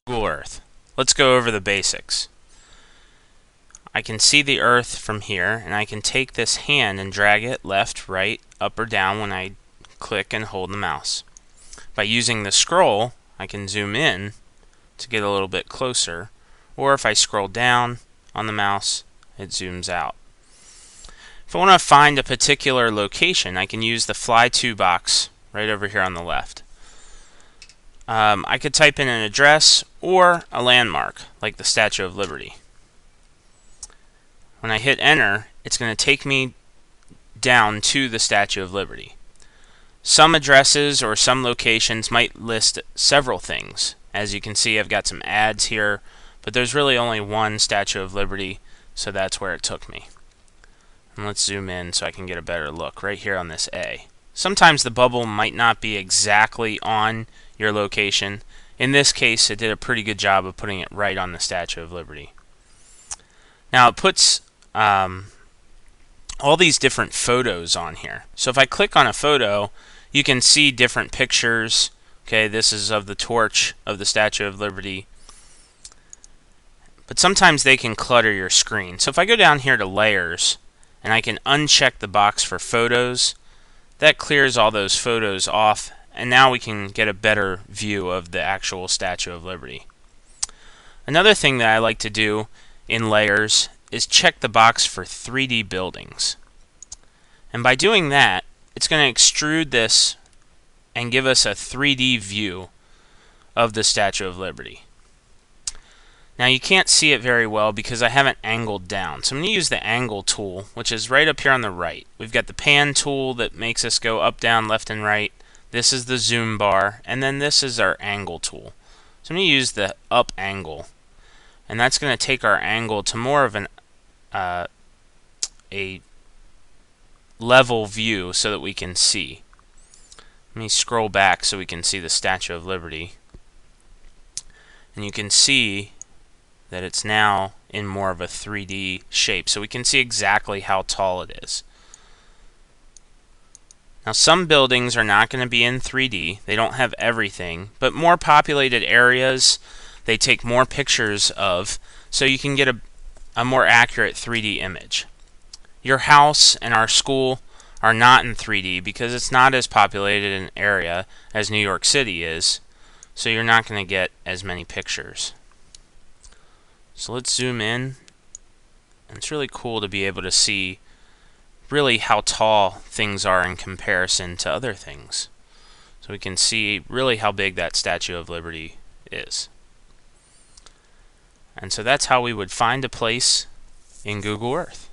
Google Earth. Let's go over the basics. I can see the Earth from here, and I can take this hand and drag it left, right, up, or down when I click and hold the mouse. By using the scroll, I can zoom in to get a little bit closer, or if I scroll down on the mouse, it zooms out. If I want to find a particular location, I can use the Fly To box right over here on the left. I could type in an address or a landmark, like the Statue of Liberty. When I hit enter, it's going to take me down to the Statue of Liberty. Some addresses or some locations might list several things. As you can see, I've got some ads here, but there's really only one Statue of Liberty, so that's where it took me. And let's zoom in so I can get a better look right here on this A. Sometimes the bubble might not be exactly on your location. In this case, it did a pretty good job of putting it right on the Statue of Liberty. Now it puts all these different photos on here. So if I click on a photo, you can see different pictures. Okay, this is of the torch of the Statue of Liberty. But sometimes they can clutter your screen. So if I go down here to layers and I can uncheck the box for photos, that clears all those photos off, and now we can get a better view of the actual Statue of Liberty. Another thing that I like to do in layers is check the box for 3D buildings. And by doing that, it's going to extrude this and give us a 3D view of the Statue of Liberty. Now you can't see it very well because I haven't angled down. So I'm going to use the angle tool, which is right up here on the right. We've got the pan tool that makes us go up, down, left, and right. This is the zoom bar, and then this is our angle tool. So I'm going to use the up angle, and that's going to take our angle to more of a level view so that we can see. Let me scroll back so we can see the Statue of Liberty. And you can see that it's now in more of a 3D shape, so we can see exactly how tall it is. Now some buildings are not going to be in 3D. They don't have everything, but more populated areas they take more pictures of, so you can get a more accurate 3D image. Your house and our school are not in 3D because it's not as populated an area as New York City is, so you're not going to get as many pictures. So let's zoom in, and it's really cool to be able to see really how tall things are in comparison to other things. So we can see really how big that Statue of Liberty is. And so that's how we would find a place in Google Earth.